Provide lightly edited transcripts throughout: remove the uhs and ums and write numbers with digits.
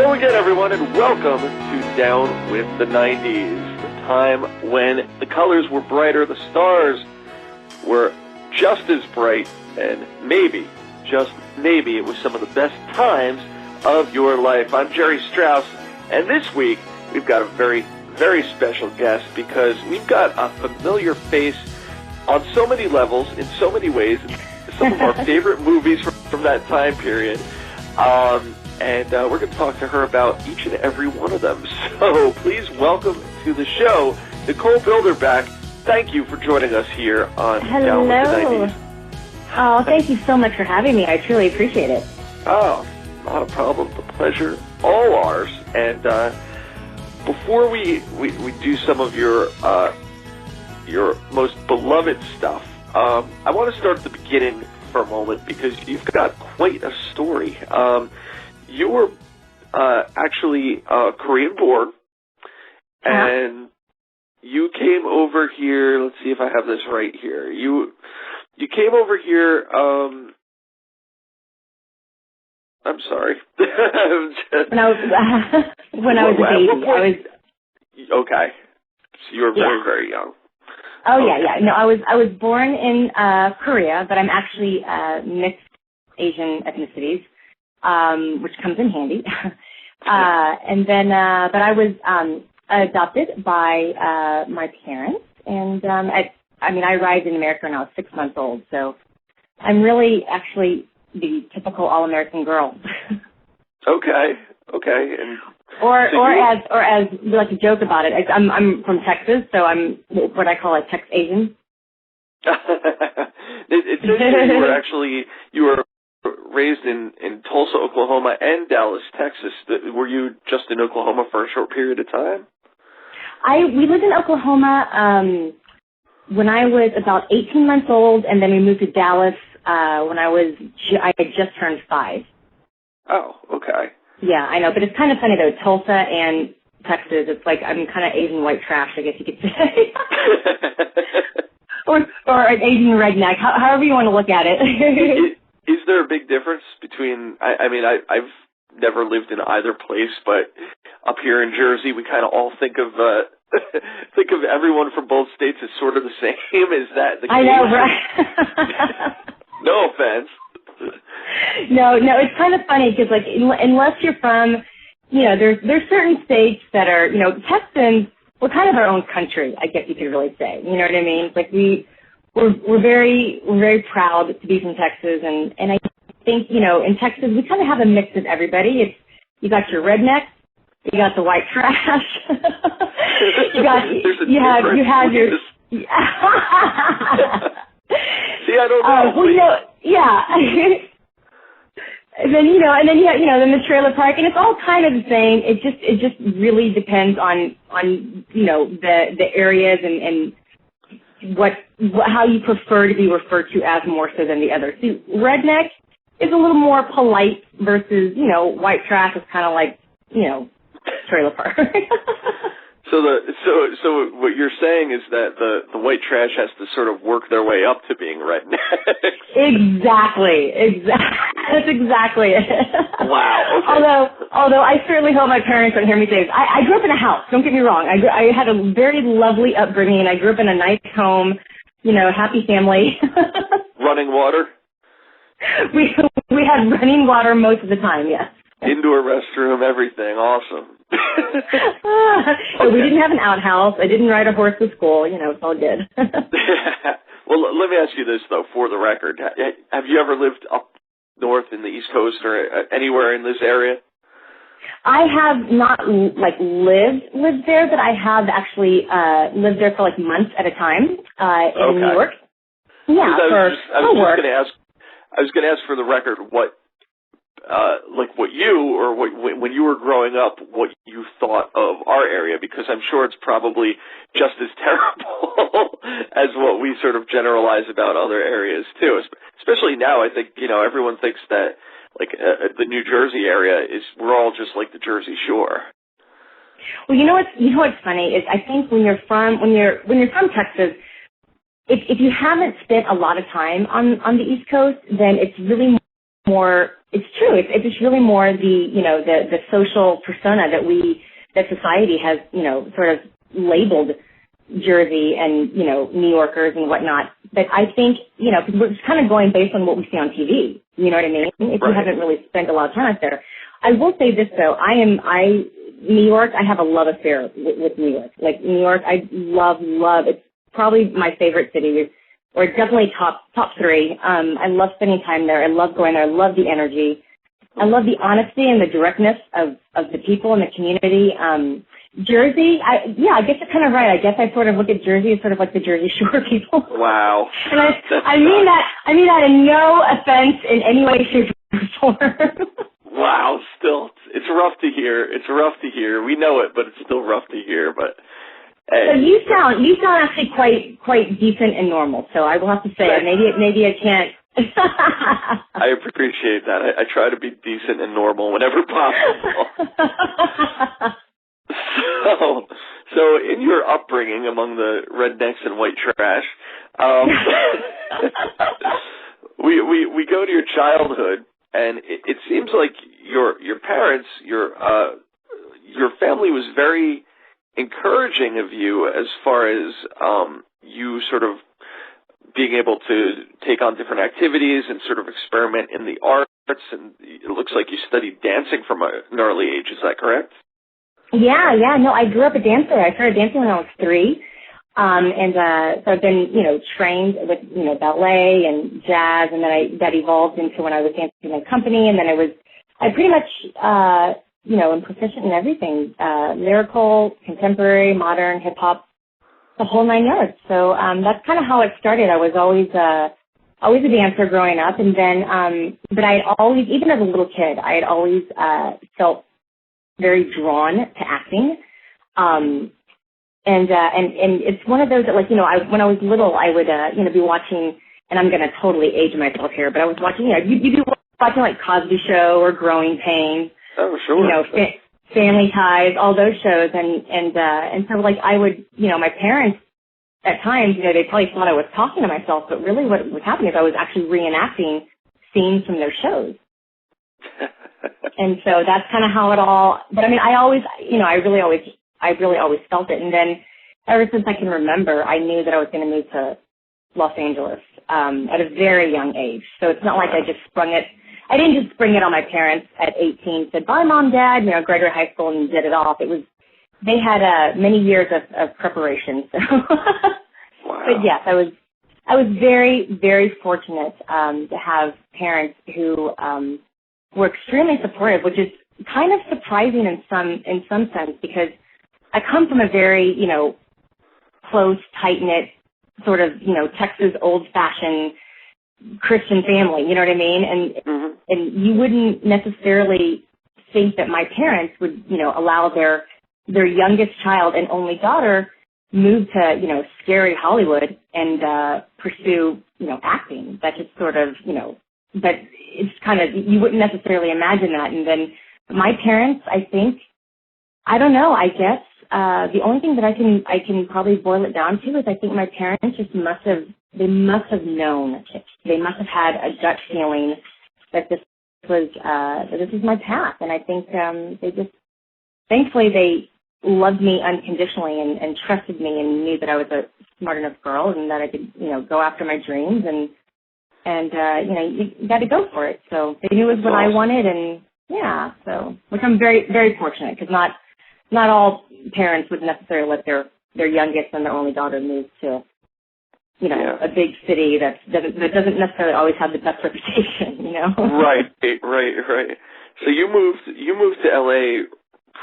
Hello again, everyone, and welcome to Down with the 90s, the time when the colors were brighter, the stars were just as bright, and maybe, just maybe, it was some of the best times of your life. I'm Gerry Strauss, and this week we've got a very, very special guest because we've got a familiar face on so many levels, in so many ways, some of our favorite movies from that time period. And we're going to talk to her about each and every one of them. So please welcome to the show, Nicole Bilderback. Thank you for joining us here on Down with the 90s. Oh, thank you so much for having me. I truly appreciate it. Oh, not a problem. The pleasure, all ours. And before we do some of your most beloved stuff, I want to start at the beginning for a moment because you've got quite a story. You were actually Korean-born, and you came over here. Let's see if I have this right here. You came over here. I'm sorry. When I was a baby, Okay, so you were very, very young. Oh yeah. No, I was born in Korea, but I'm actually mixed Asian ethnicities. Which comes in handy. And then, but I was adopted by my parents, and I arrived in America when I was 6 months old, so I'm really actually the typical all-American girl. Okay. And or as we like to joke about it, I'm from Texas, so I'm what I call a Tex Asian. It says you were raised in Tulsa, Oklahoma, and Dallas, Texas. Were you just in Oklahoma for a short period of time? We lived in Oklahoma when I was about 18 months old, and then we moved to Dallas when I had just turned 5. Oh, okay. Yeah, I know, but it's kind of funny though. Tulsa and Texas, it's like I'm kind of Asian white trash, I guess you could say. or an Asian redneck, however you want to look at it. Is there a big difference between, I've never lived in either place, but up here in Jersey, we kind of all think of everyone from both states as sort of the same. Is that the case? I know, right? No offense. No, it's kind of funny because, like, unless you're from, there's certain states that are, Texans, we're kind of our own country, I guess you could really say. You know what I mean? It's like we're very proud to be from Texas, and I think, in Texas we kind of have a mix of everybody. You got your rednecks, you got the white trash, you have your See, I don't know. And then you have, then the trailer park, and it's all kind of the same. It just really depends on the areas and how you prefer to be referred to as more so than the other. See, redneck is a little more polite versus, white trash is kind of like, trailer park. So what you're saying is that the white trash has to sort of work their way up to being redneck. Exactly. That's exactly it. Wow. Okay. Although I certainly hope my parents don't hear me say this. I grew up in a house. Don't get me wrong. I had a very lovely upbringing. I grew up in a nice home, happy family. Running water? We had running water most of the time, yes. Indoor restroom, everything. Awesome. Okay. We didn't have an outhouse. I didn't ride a horse to school. It's all good. Well, let me ask you this, though, for the record. Have you ever lived up north in the East Coast or anywhere in this area? I have not, lived there, but I have actually lived there for, months at a time in New York. Yeah, I was going to ask for the record what when you were growing up, what you thought of our area, because I'm sure it's probably just as terrible as what we sort of generalize about other areas too. Especially now, I think everyone thinks that the New Jersey area we're all just like the Jersey Shore. Well, what's funny is I think when you're from Texas, if you haven't spent a lot of time on the East Coast, then it's really more, it's true. It's just really more the social persona that society has, sort of labeled Jersey and, New Yorkers and whatnot. But I think, because we're just kind of going based on what we see on TV. You know what I mean? If you haven't really spent a lot of time out there. I will say this though, New York, I have a love affair with New York. Like New York, I love. It's probably my favorite city, or definitely top three. I love spending time there. I love going there. I love the energy. I love the honesty and the directness of the people in the community. Jersey, I guess you're kind of right. I guess I sort of look at Jersey as sort of like the Jersey Shore people. Wow. And I mean that in no offense in any way, shape, or form. Wow, still, it's rough to hear. It's rough to hear. We know it, but it's still rough to hear. But hey. So you sound actually quite decent and normal. So I will have to say, maybe I can't. I appreciate that. I try to be decent and normal whenever possible. So in your upbringing among the rednecks and white trash, we go to your childhood, and it seems like your parents, your family was very encouraging of you as far as you sort of being able to take on different activities and sort of experiment in the arts, and it looks like you studied dancing from an early age. Is that correct? Yeah. No, I grew up a dancer. I started dancing when I was 3. So I've been, trained with, ballet and jazz, and then that evolved into when I was dancing in a company, and then I pretty much, am proficient in everything, lyrical, contemporary, modern, hip hop, the whole 9 yards. So, that's kind of how it started. I was always a dancer growing up, and then, but I had always, even as a little kid, I had always, felt very drawn to acting. And it's one of those that, like, when I was little, I would, be watching, and I'm going to totally age myself here, but I was watching, you'd be watching like Cosby Show or Growing Pains. Oh, sure. Family Ties, all those shows. And so like I would, my parents at times, they probably thought I was talking to myself, but really what was happening is I was actually reenacting scenes from their shows. And so that's kind of how it all, but I mean, I really always felt it. And then ever since I can remember, I knew that I was going to move to Los Angeles, at a very young age. So it's not like I didn't just spring it on my parents at 18, said, bye mom, dad, graduated high school and did it off. They had, many years of preparation. So, wow. But yes, I was very, very fortunate, to have parents who, were extremely supportive, which is kind of surprising in some sense, because I come from a very, close, tight-knit, sort of, Texas old-fashioned Christian family, you know what I mean? And you wouldn't necessarily think that my parents would, allow their youngest child and only daughter move to, scary Hollywood and pursue, acting. That just sort of, but it's kind of, you wouldn't necessarily imagine that. And then my parents, I think, I don't know, I guess, the only thing that I can probably boil it down to is I think my parents just must have known. They must have had a gut feeling that this was my path. And I think, thankfully they loved me unconditionally and trusted me and knew that I was a smart enough girl and that I could, go after my dreams and you got to go for it. So they knew it was what I wanted, and yeah, so, which I'm very, very fortunate, because not all parents would necessarily let their youngest and their only daughter move to, a big city that doesn't necessarily always have the best reputation, Right. So you moved to LA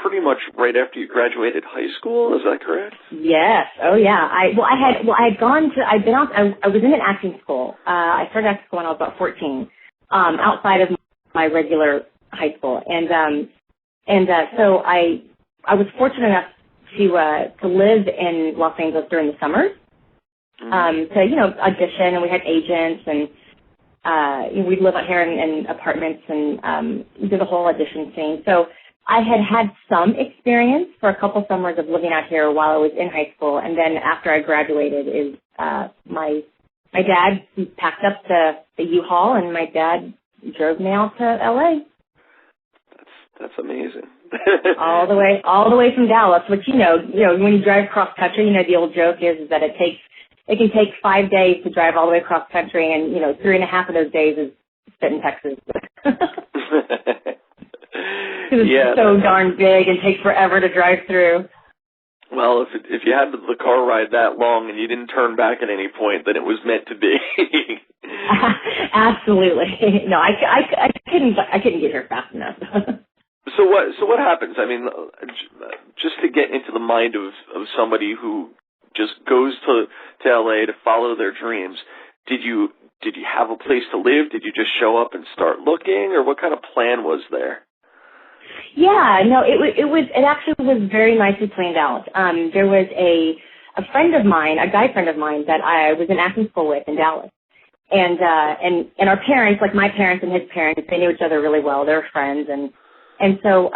pretty much right after you graduated high school, is that correct? Yes. Oh yeah. I was in an acting school. I started acting school when I was about 14, outside of my regular high school. So I was fortunate enough to live in Los Angeles during the summers. To audition, and we had agents, and we'd live out here in apartments and do the whole audition scene. So I had some experience for a couple summers of living out here while I was in high school, and then after I graduated, my dad packed up the U-Haul, and my dad drove me out to LA. That's amazing. all the way from Dallas, which, you know, when you drive cross country, you know, the old joke is that it can take 5 days to drive all the way across country, and, you know, 3.5 of those days is spent in Texas. Because it's so darn big and takes forever to drive through. Well, if you had the car ride that long and you didn't turn back at any point, then it was meant to be. Absolutely. No, I couldn't get here fast enough. So what happens? I mean, just to get into the mind of somebody who just goes to LA to follow their dreams. Did you have a place to live? Did you just show up and start looking, or what kind of plan was there? Yeah, no, it actually was very nicely planned out. There was a friend of mine, a guy friend of mine that I was in acting school with in Dallas. And our parents, like my parents and his parents, they knew each other really well. They were friends, and so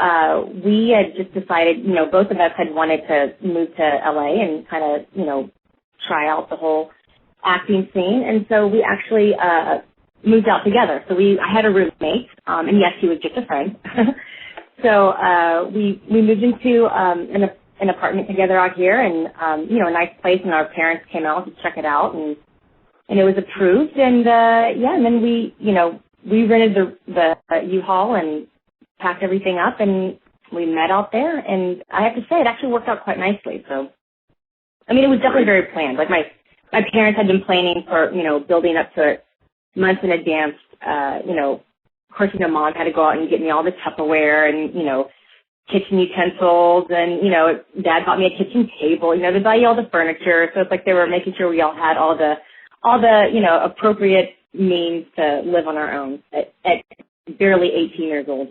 we had just decided, you know, both of us had wanted to move to LA and kind of, you know, try out the whole acting scene. And so we actually moved out together. So I had a roommate, and yes, he was just a friend. So we moved into an apartment together out here, and you know, a nice place. And our parents came out to check it out, and it was approved. And and then we rented the U-Haul and packed everything up, and we met out there. And I have to say, it actually worked out quite nicely. So, I mean, it was definitely very planned. Like my parents had been planning for, you know, building up to it months in advance. You know, of course, you know, Mom had to go out and get me all the Tupperware and, you know, kitchen utensils, and, you know, Dad bought me a kitchen table. You know, they buy you all the furniture. So it's like they were making sure we all had all the you know, appropriate means to live on our own at barely 18 years old.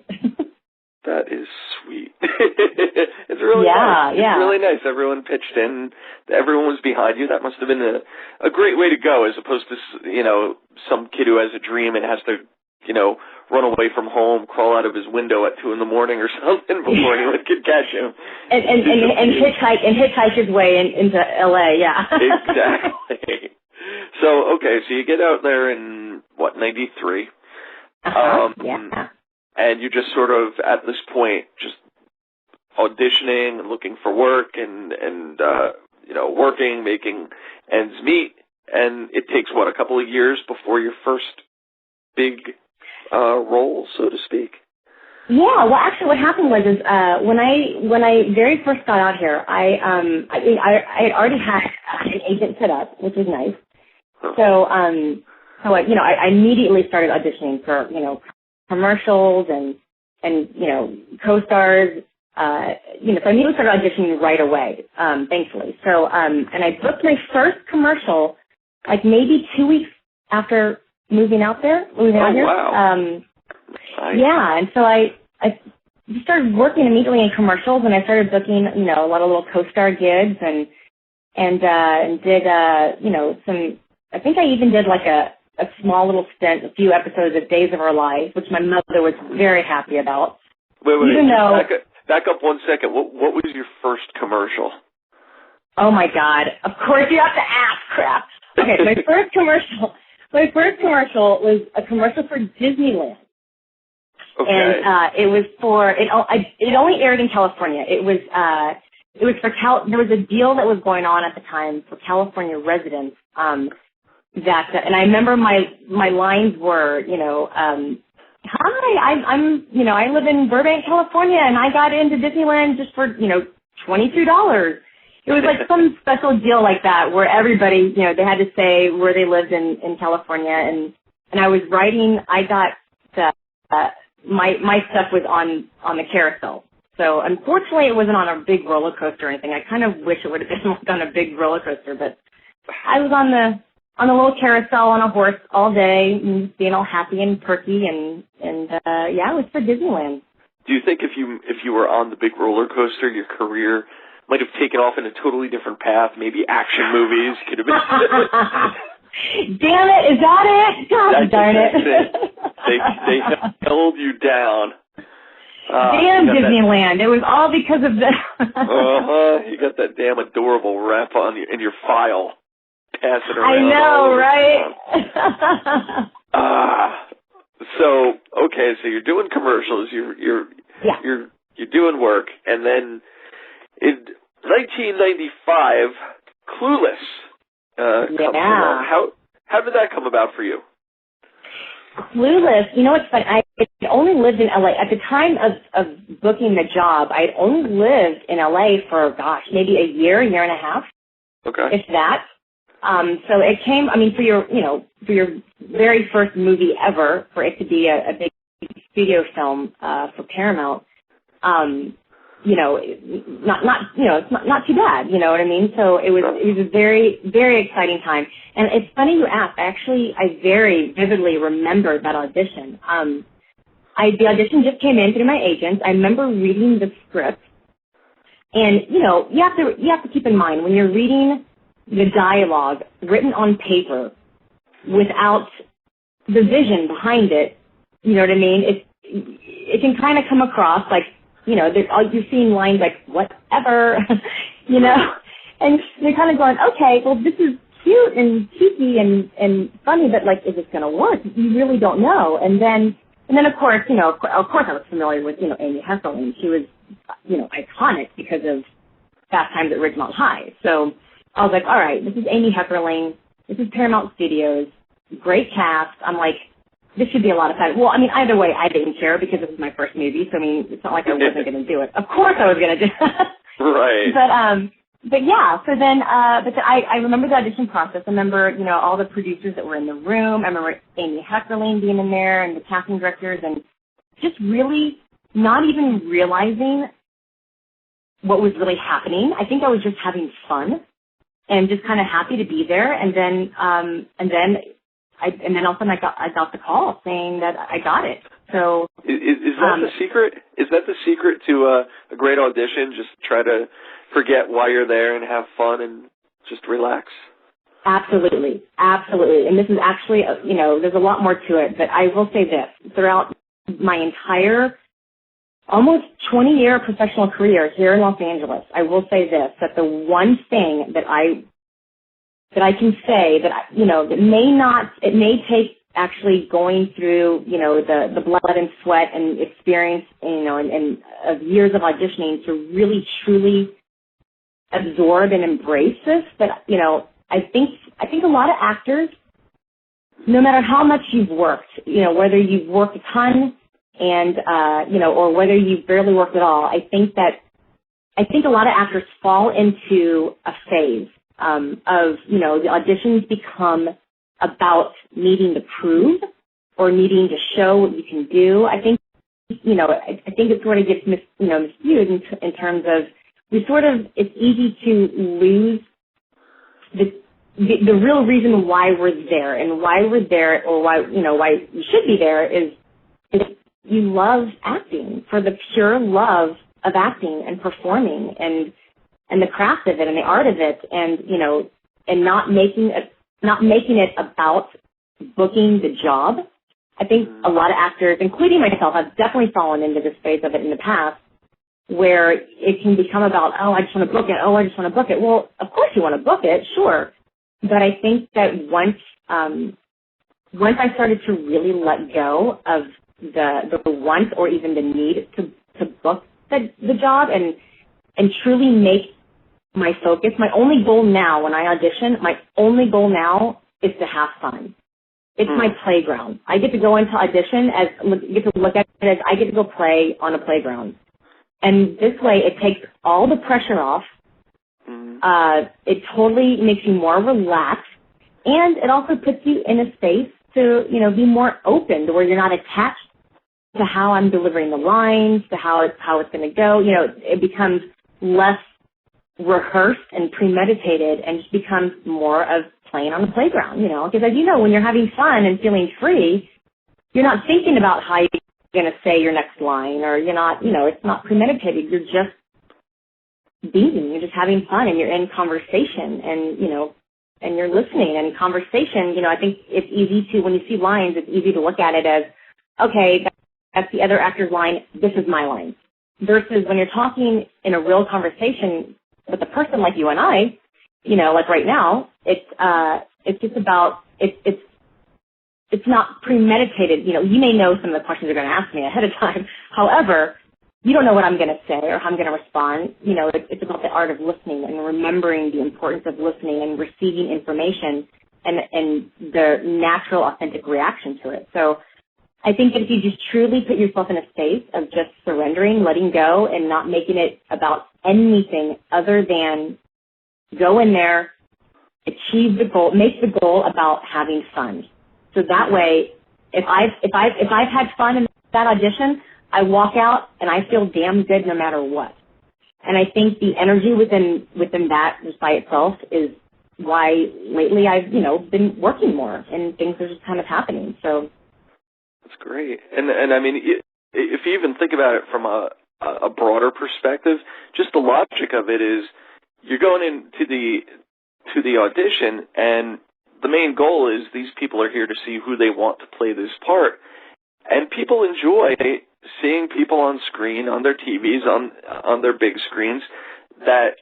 That is sweet. It's really nice. It's really nice. Everyone pitched in. Everyone was behind you. That must have been a great way to go, as opposed to, you know, some kid who has a dream and has to, you know, run away from home, crawl out of his window at 2 a.m. or something before anyone could catch him. And hitchhike his way into LA. Yeah. Exactly. So okay, so you get out there in what, 93? Yeah. And you're just sort of at this point just auditioning and looking for work and you know, working, making ends meet, and it takes what, a couple of years before your first big role, so to speak. Yeah, well, actually, what happened was when I very first got out here, I had already had an agent set up, which was nice. So I immediately started auditioning for, you know, commercials and you know, co-stars. So I immediately started auditioning right away, thankfully. So and I booked my first commercial like maybe 2 weeks after moving out here. Wow. Yeah, and so I just started working immediately in commercials, and I started booking, you know, a lot of little co-star gigs, and did you know, some. I think I even did like a small little stint, a few episodes of Days of Our Lives, which my mother was very happy about. Wait, back up 1 second. What was your first commercial? Oh my God! Of course you have to ask. Crap. Okay, my first commercial was a commercial for Disneyland. Okay. And it was for it only aired in California. It was for there was a deal that was going on at the time for California residents. And I remember my lines were, you know, hi, I'm you know, I live in Burbank, California, and I got into Disneyland just for, you know, $22. It was like some special deal like that where everybody, you know, they had to say where they lived in California, and I was writing. I got my stuff was on the carousel. So unfortunately, it wasn't on a big roller coaster or anything. I kind of wish it would have been on a big roller coaster, but I was on the little carousel on a horse all day, being all happy and perky, and it was for Disneyland. Do you think if you were on the big roller coaster, your career might have taken off in a totally different path? Maybe action movies could have been. Damn it! Is that it? God darn it! They held you down. Damn Disneyland! It was all because of this. You got that damn adorable rep in your file. Pass it around. I know, right? So Okay, so you're doing commercials, you're doing work, and then in 1995, Clueless comes along. How did that come about for you? Clueless, you know what's funny? I only lived in LA. At the time of booking the job, I had only lived in LA for, maybe a year and a half. Okay. If that. So it came, for your very first movie ever, for it to be a big studio film, for Paramount, it's not too bad, you know what I mean? So it was a very, very exciting time. And it's funny you asked. I very vividly remember that audition. The audition just came in through my agent. I remember reading the script. And, you have to keep in mind when you're reading the dialogue written on paper without the vision behind it, you know what I mean? It can kind of come across like, you're seeing lines like, whatever, and you're kind of going, okay, well, this is cute and cheeky and funny, but like, is this going to work? You really don't know. And then of course, I was familiar with, Amy Hesselman. She was, iconic because of Fast Times at Ridgemont High. So I was like, all right, this is Amy Heckerling. This is Paramount Studios. Great cast. I'm like, this should be a lot of fun. Well, either way, I didn't care because it was my first movie. So, it's not like I wasn't going to do it. Of course I was going to do it. Right. But yeah, so then, I remember the audition process. I remember, all the producers that were in the room. I remember Amy Heckerling being in there and the casting directors and just really not even realizing what was really happening. I think I was just having fun and just kind of happy to be there. And then all of a sudden I got the call saying that I got it. So is that the secret? Is that the secret to a great audition? Just try to forget why you're there and have fun and just relax. Absolutely. And this is actually, there's a lot more to it, but I will say this. Throughout my entire almost 20-year professional career here in Los Angeles, I will say this, that the one thing that I can say that, it may take actually going through, the blood and sweat and experience, and of years of auditioning to really truly absorb and embrace this. But, I think a lot of actors, no matter how much you've worked, whether you've worked a ton and, or whether you've barely worked at all, I think a lot of actors fall into a phase of, the auditions become about needing to prove or needing to show what you can do. I think it sort of gets misviewed in terms of it's easy to lose the real reason why we're there, and why we're there, or why you should be there is you love acting for the pure love of acting and performing and the craft of it and the art of it, and not making it about booking the job. I think a lot of actors, including myself, have definitely fallen into this phase of it in the past, where it can become about, oh, I just want to book it. Well, of course you want to book it, sure. But I think that once I started to really let go of the want or even the need to book the job and truly make my focus, my only goal now when I audition, my only goal now is to have fun. It's my playground. I get to go into audition get to look at it as I get to go play on a playground. And this way it takes all the pressure off. It totally makes you more relaxed, and it also puts you in a space to, be more open, to where you're not attached to how I'm delivering the lines, to how it's going to go. It becomes less rehearsed and premeditated, and just becomes more of playing on the playground, because as you know, when you're having fun and feeling free, you're not thinking about how you're going to say your next line, or you're not, it's not premeditated. You're just being, you're just having fun, and you're in conversation, and you're listening. And conversation, I think it's easy to, when you see lines, it's easy to look at it as, okay, that's the other actor's line, this is my line. Versus when you're talking in a real conversation with a person like you and I, like right now, it's just about, it's it's not premeditated. You know, you may know some of the questions you're going to ask me ahead of time. However, you don't know what I'm going to say or how I'm going to respond. You know, it's about the art of listening and remembering the importance of listening and receiving information and the natural, authentic reaction to it. So I think that if you just truly put yourself in a space of just surrendering, letting go, and not making it about anything other than go in there, achieve the goal, make the goal about having fun. So that way, if I've had fun in that audition, I walk out and I feel damn good no matter what. And I think the energy within that just by itself is why lately I've, you know, been working more and things are just kind of happening. So that's great. And I mean, if you even think about it from a broader perspective, just the logic of it is you're going into the audition, and the main goal is these people are here to see who they want to play this part. And people enjoy seeing people on screen, on their TVs, on their big screens that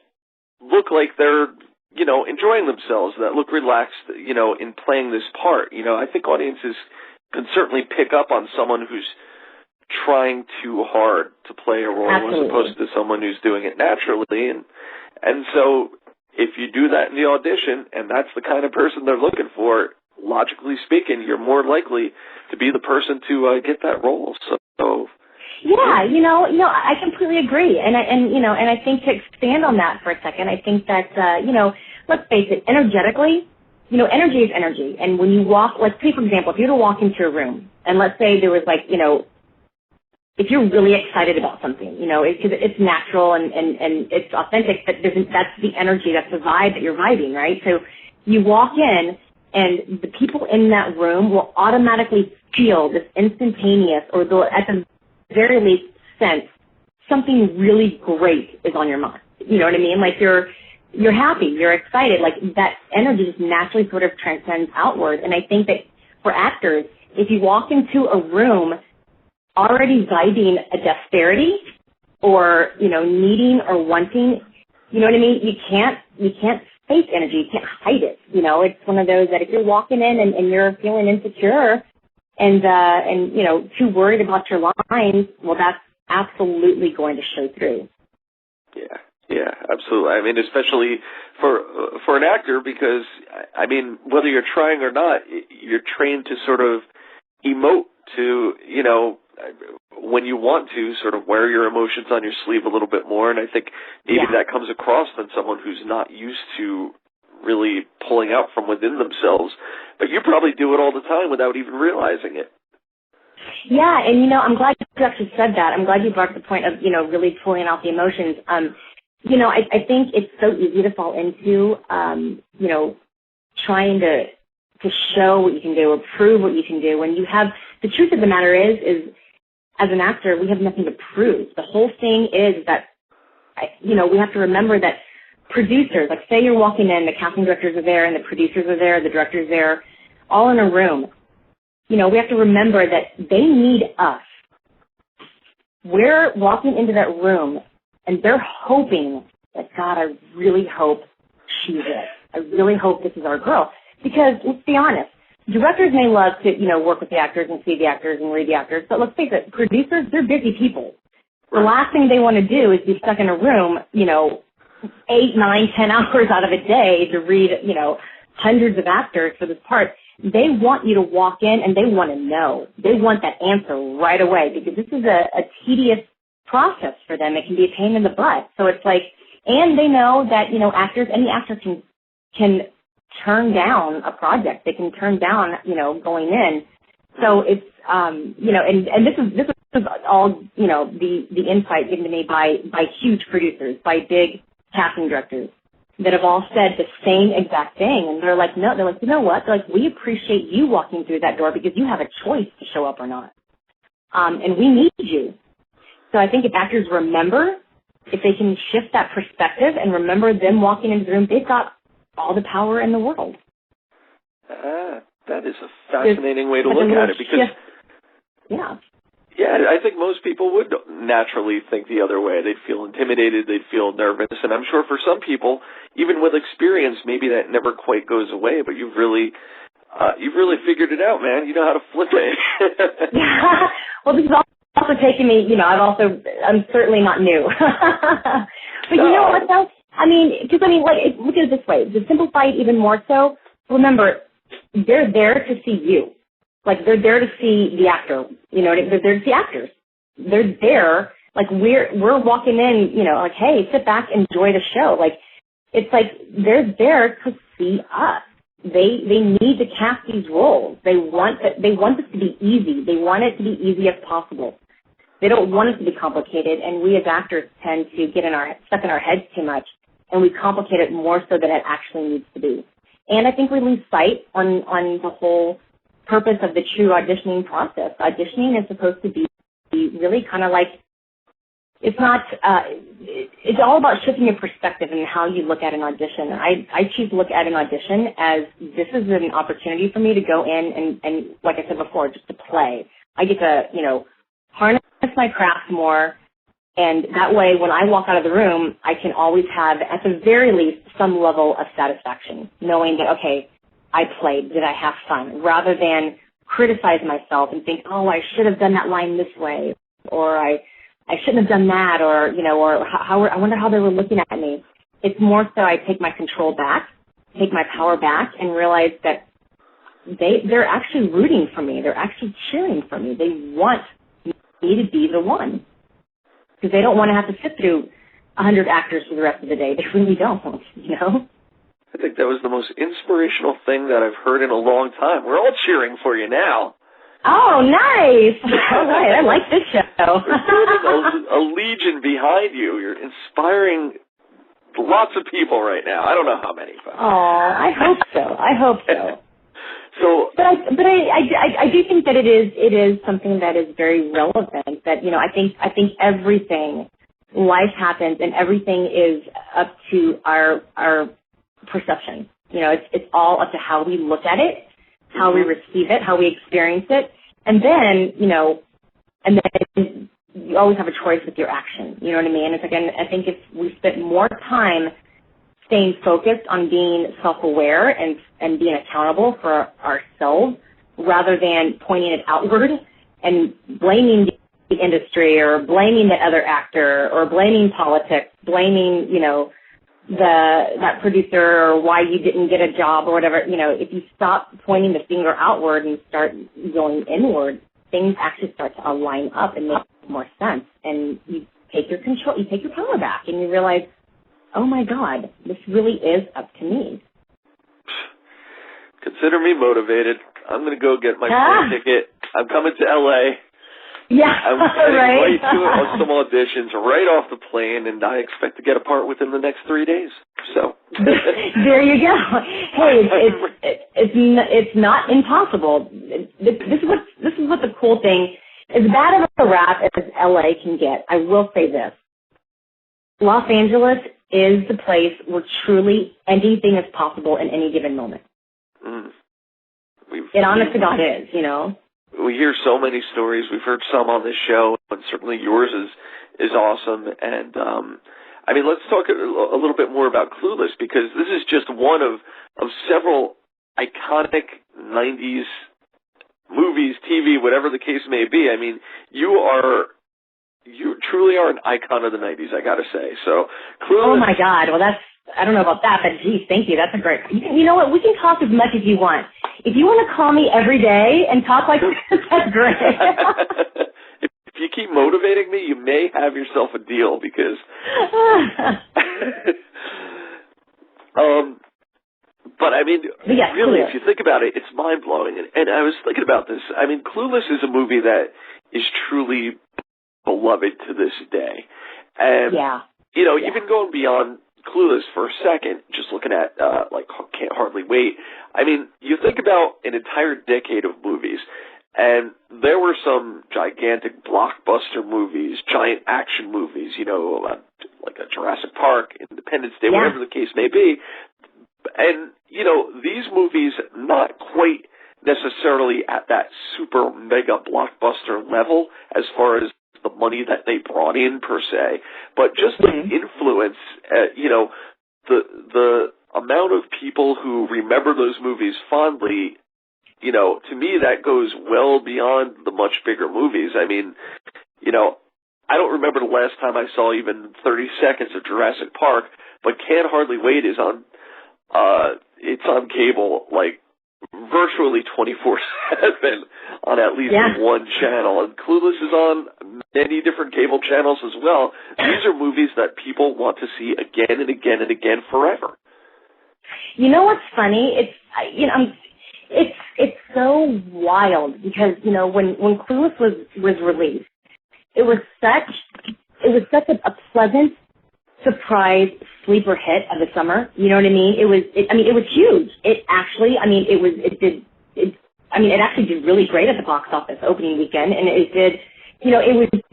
look like they're, you know, enjoying themselves, that look relaxed, you know, in playing this part. You know, I think audiences can certainly pick up on someone who's trying too hard to play a role. Absolutely. As opposed to someone who's doing it naturally. And so if you do that in the audition and that's the kind of person they're looking for, logically speaking, you're more likely to be the person to get that role. So yeah, you know, I completely agree. And I think to expand on that for a second, I think that, you know, let's face it, energetically, you know, energy is energy. And when you walk, let's say, for example, if you were to walk into a room and let's say there was like, you know, if you're really excited about something, you know, because it's natural and it's authentic, but that's the energy, that's the vibe that you're vibing, right? So you walk in and the people in that room will automatically feel this instantaneous, or they'll at the very least sense something really great is on your mind. You know what I mean? Like you're happy, you're excited, like that energy just naturally sort of transcends outward. And I think that for actors, if you walk into a room already vibing a disparity or, you know, needing or wanting, you know what I mean? You can't fake energy. You can't hide it. You know, it's one of those that if you're walking in and you're feeling insecure and, you know, too worried about your lines, well, that's absolutely going to show through. Yeah, absolutely. I mean, especially for an actor, because, I mean, whether you're trying or not, you're trained to sort of emote, to, you know, when you want to sort of wear your emotions on your sleeve a little bit more. And I think maybe that comes across than someone who's not used to really pulling out from within themselves. But you probably do it all the time without even realizing it. Yeah, and, you know, I'm glad you actually said that. I'm glad you brought up the point of, you know, really pulling out the emotions. You know, I think it's so easy to fall into, you know, trying to show what you can do or prove what you can do when you have, the truth of the matter is as an actor, we have nothing to prove. The whole thing is that, you know, we have to remember that producers, like say you're walking in, the casting directors are there and the producers are there, the director's there, all in a room. You know, we have to remember that they need us. We're walking into that room and they're hoping that, God, I really hope she's it. I really hope this is our girl. Because let's be honest, directors may love to, you know, work with the actors and see the actors and read the actors, but let's face it, producers, they're busy people. The last thing they want to do is be stuck in a room, you know, 8, 9, 10 hours out of a day to read, you know, hundreds of actors for this part. They want you to walk in and they want to know. They want that answer right away because this is a tedious process for them. It can be a pain in the butt. So it's like, and they know that, you know, actors, any actor can turn down a project. They can turn down, you know, going in. So it's, you know, and this is all, you know, the insight given to me by huge producers, by big casting directors that have all said the same exact thing. And they're like, no, they're like, you know what? They're like, we appreciate you walking through that door because you have a choice to show up or not. And we need you. So I think if actors remember, if they can shift that perspective and remember them walking into the room, they've got all the power in the world. That is a fascinating way to look at it because, I think most people would naturally think the other way. They'd feel intimidated, they'd feel nervous, and I'm sure for some people, even with experience, maybe that never quite goes away, but you've really You've really figured it out, man. You know how to flip it. Well, this is also taking me, I'm certainly not new. But you know what, though? Look at it this way. To simplify it even more so, remember, they're there to see you. Like, they're there to see the actor. They're there to see actors. They're there, like, we're walking in, like, hey, sit back, enjoy the show. Like, it's like they're there to see us. They need to cast these roles. They want this to be easy. They want it to be easy as possible. They don't want it to be complicated, and we as actors tend to get stuck in our heads too much, and we complicate it more so than it actually needs to be. And I think we lose sight on the whole purpose of the true auditioning process. Auditioning is supposed to be really kind of like, it's not, it's all about shifting your perspective and how you look at an audition. I choose to look at an audition as this is an opportunity for me to go in and like I said before, just to play. I get to, harness my craft more, and that way when I walk out of the room, I can always have, at the very least, some level of satisfaction, knowing that, okay, I played, did I have fun, rather than criticize myself and think, oh, I should have done that line this way, or I shouldn't have done that, or, or I wonder how they were looking at me. It's more so I take my control back, take my power back, and realize that they're actually rooting for me. They're actually cheering for me. They want me to be the one, because they don't want to have to sit through 100 actors for the rest of the day. They really don't, I think that was the most inspirational thing that I've heard in a long time. We're all cheering for you now. Oh, nice. All right, I like this show. There's a legion behind you. You're inspiring lots of people right now. I don't know how many. Oh, I hope so. But I do think that it is something that is very relevant. That I think everything, life happens, and everything is up to our perception. It's all up to how we look at it, how we receive it, how we experience it, and then you always have a choice with your action. You know what I mean? It's like, I think if we spent more time staying focused on being self-aware and being accountable for ourselves rather than pointing it outward and blaming the industry or blaming that other actor or blaming politics, blaming, that producer or why you didn't get a job or whatever. If you stop pointing the finger outward and start going inward, things actually start to align up and make more sense. And you take your control, you take your power back, and you realize, oh my God, this really is up to me. Consider me motivated. I'm going to go get my plane ticket. I'm coming to L.A. Yeah, I'm heading right to some auditions right off the plane, and I expect to get a part within the next 3 days. So there you go. Hey, it's not impossible. This is what the cool thing. As bad of a rap as LA can get, I will say this: Los Angeles is the place where truly anything is possible in any given moment. It honest to God is, We hear so many stories. We've heard some on this show, and certainly yours is awesome. And, let's talk a little bit more about Clueless, because this is just one of several iconic 90s movies, TV, whatever the case may be. You truly are an icon of the 90s, I got to say. So, Clueless. Oh, my God. Well, I don't know about that, but geez, thank you. That's a great, you know what? We can talk as much as you want. If you want to call me every day and talk like this, that's great. If you keep motivating me, you may have yourself a deal, because, but really, if you think about it, it's mind blowing. And I was thinking about this. Clueless is a movie that is truly beloved to this day. And, even going beyond Clueless for a second, just looking at, Can't Hardly Wait. You think about an entire decade of movies, and there were some gigantic blockbuster movies, giant action movies, like a Jurassic Park, Independence Day, whatever the case may be. And, these movies, not quite necessarily at that super mega blockbuster level as far as the money that they brought in per se, but just the influence, the amount of people who remember those movies fondly you know, to me that goes well beyond the much bigger movies. I mean, you know, I don't remember the last time I saw even 30 seconds of Jurassic Park, but Can't Hardly Wait is on, it's on cable, like, virtually 24/7 on at least one channel. And Clueless is on many different cable channels as well. These are movies that people want to see again and again and again forever. You know what's funny? It's so wild because, you know, when Clueless was released, it was such a pleasant surprise sleeper hit of the summer. You know what I mean? It was huge. It actually did really great at the box office opening weekend, and it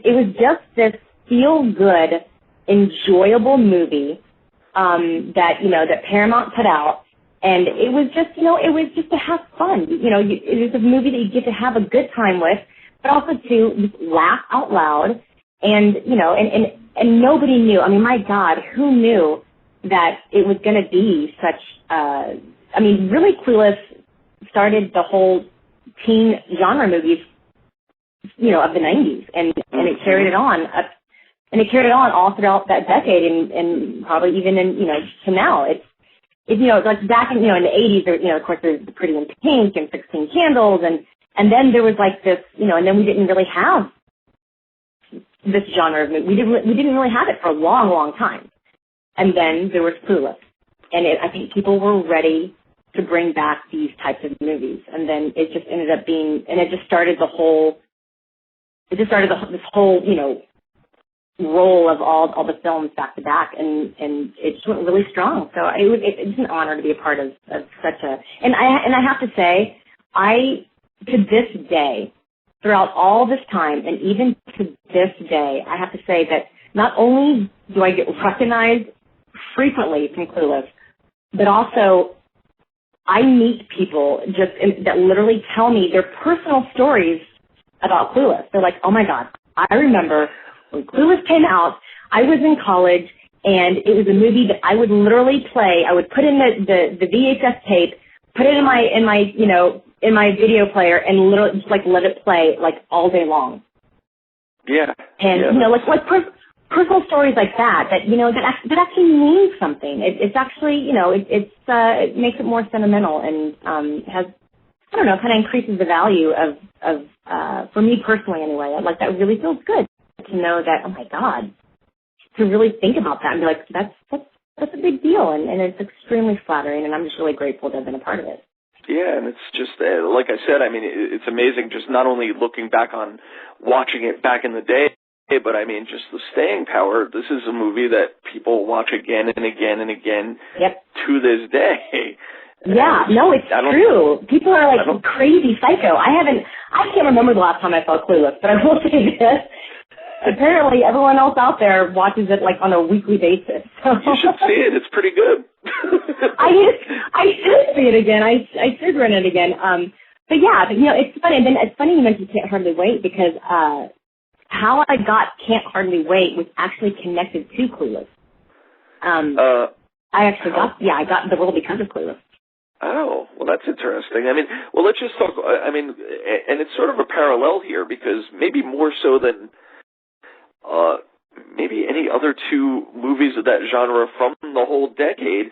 was just this feel good, enjoyable movie that Paramount put out, and it was just to have fun. You know, it was a movie that you get to have a good time with, but also to just laugh out loud, and nobody knew. I mean, my God, who knew that it was going to be such? Really, Clueless started the whole teen genre movies, you know, of the '90s, and it carried it on. And it carried it on all throughout that decade, and probably even in, you know, to now. It's like back in, you know, in the 80s, there, you know, of course, there's the Pretty in Pink and 16 Candles, and then there was like this, you know, and then we didn't really have this genre of movie. We didn't really have it for a long, long time. And then there was Clueless, and I think people were ready to bring back these types of movies, and then it just ended up being, and it just started this whole, you know, roll of all the films back to back, and it just went really strong. So it's an honor to be a part of such a, and I have to say, to this day, throughout all this time, and even to this day, I have to say that not only do I get recognized frequently from Clueless, but also I meet people that literally tell me their personal stories about Clueless. They're like, oh my God, I remember when Clueless came out, I was in college, and it was a movie that I would literally play. I would put in the VHS tape, put it in my video player, and literally just like let it play like all day long. Yeah. And you know, like personal stories like that you know that actually means something. It's actually, you know, it makes it more sentimental, and has, I don't know, kind of increases the value of for me personally anyway. Like, that really feels good to know that, oh my God, to really think about that and be like, that's a big deal, and it's extremely flattering, and I'm just really grateful to have been a part of it. Yeah, and it's just, like I said, I mean, it's amazing just not only looking back on watching it back in the day, but I mean, just the staying power. This is a movie that people watch again and again and again to this day. Yeah, no, it's true. People are like crazy psycho. I can't remember the last time I saw Clueless, but I will say this. Apparently, everyone else out there watches it like on a weekly basis. So. You should see it. It's pretty good. I should see it again. I should rent it again. But yeah, you know, it's funny. And then it's funny you mentioned Can't Hardly Wait, because how I got Can't Hardly Wait was actually connected to Clueless. I got the role because of Clueless. Oh, well, that's interesting. I mean, well, let's just talk. I mean, and it's sort of a parallel here, because maybe more so than maybe any other two movies of that genre from the whole decade,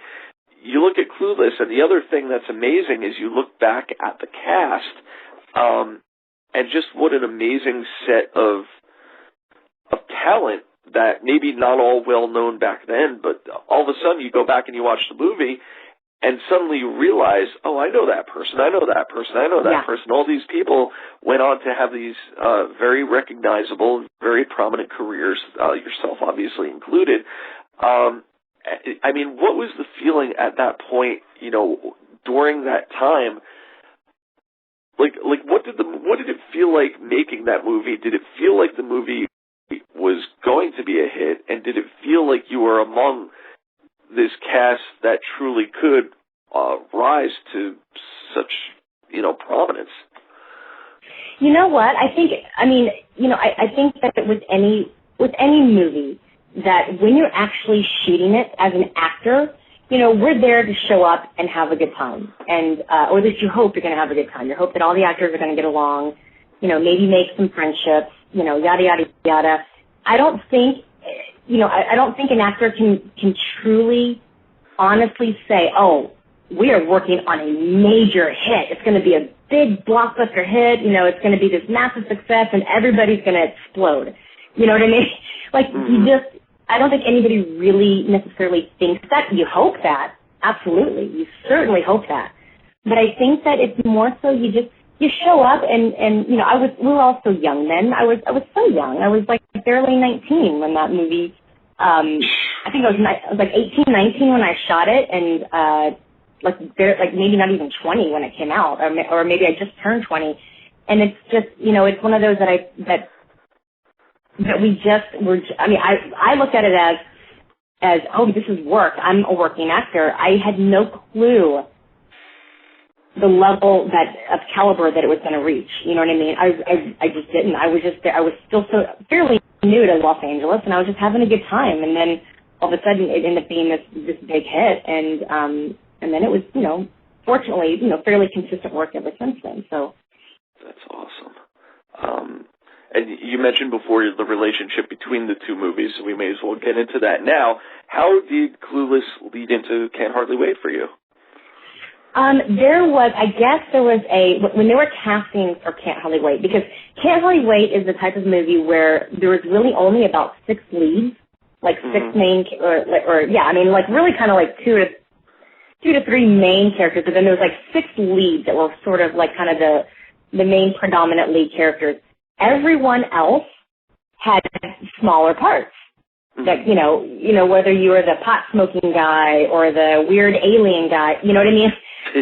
you look at Clueless, and the other thing that's amazing is you look back at the cast, and just what an amazing set of talent that maybe not all well known back then, but all of a sudden you go back and you watch the movie, and suddenly you realize, oh, I know that person, I know that person, I know that person. All these people went on to have these very recognizable, very prominent careers, yourself obviously included. I mean, what was the feeling at that point, you know, during that time? Like what did it feel like making that movie? Did it feel like the movie was going to be a hit, and did it feel like you were among this cast that truly could rise to such, you know, prominence? You know what? I think that with any movie, that when you're actually shooting it as an actor, we're there to show up and have a good time. And, or at least you hope you're going to have a good time. You hope that all the actors are going to get along, maybe make some friendships, yada, yada, yada. I don't think an actor can truly, honestly say, oh, we are working on a major hit. It's going to be a big blockbuster hit. It's going to be this massive success and everybody's going to explode. You know what I mean? Like, I don't think anybody really necessarily thinks that. You hope that. Absolutely. You certainly hope that. But I think that it's more so you show up and we were all so young then. I was so young. I was like barely 19 when that movie, I think I was like 18, 19 when I shot it, and maybe not even 20 when it came out, or maybe I just turned 20. And it's just, it's one of those that we just were. I mean, I looked at it as oh, this is work. I'm a working actor. I had no clue the level of caliber that it was going to reach. You know what I mean? I just didn't. I was just there. I was still so fairly new to Los Angeles, and I was just having a good time. And then all of a sudden, it ended up being this big hit, and then it was, fortunately, fairly consistent work ever since then. So that's awesome. And you mentioned before the relationship between the two movies, so we may as well get into that now. How did Clueless lead into Can't Hardly Wait for you? When they were casting for Can't Hardly Wait, because Can't Hardly Wait is the type of movie where there was really only about 6 leads, like 6 main, really kind of like 2 to 3 main characters, but then there was like 6 leads that were sort of like kind of the main predominant lead characters. Everyone else had smaller parts. That, whether you were the pot smoking guy or the weird alien guy, you know what I mean?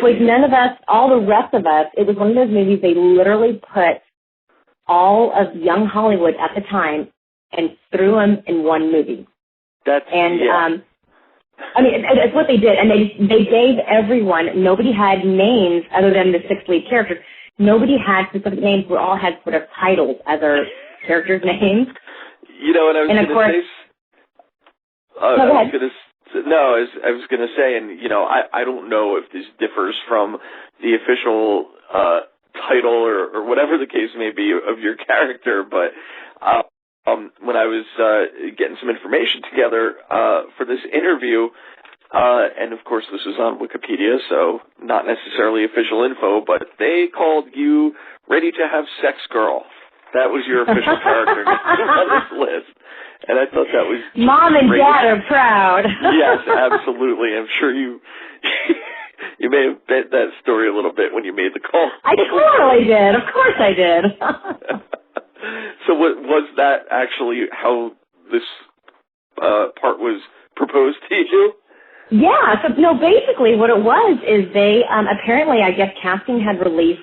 Like none of us, all the rest of us, it was one of those movies they literally put all of young Hollywood at the time and threw them in one movie. That's what they did. And they gave everyone, nobody had names other than the 6 lead characters. Nobody had specific names. We all had sort of titles as our characters' names. And I was going to say, and I don't know if this differs from the official title or whatever the case may be of your character, but when I was getting some information together for this interview, and of course this was on Wikipedia, so not necessarily official info, but they called you Ready to Have Sex Girl. That was your official character on this list. And I thought that was Mom and great. Dad are proud. Yes, absolutely. I'm sure you may have bent that story a little bit when you made the call. I totally did. Of course I did. So was that actually how this part was proposed to you? Yeah. So, no, basically what it was is they, apparently, I guess casting had released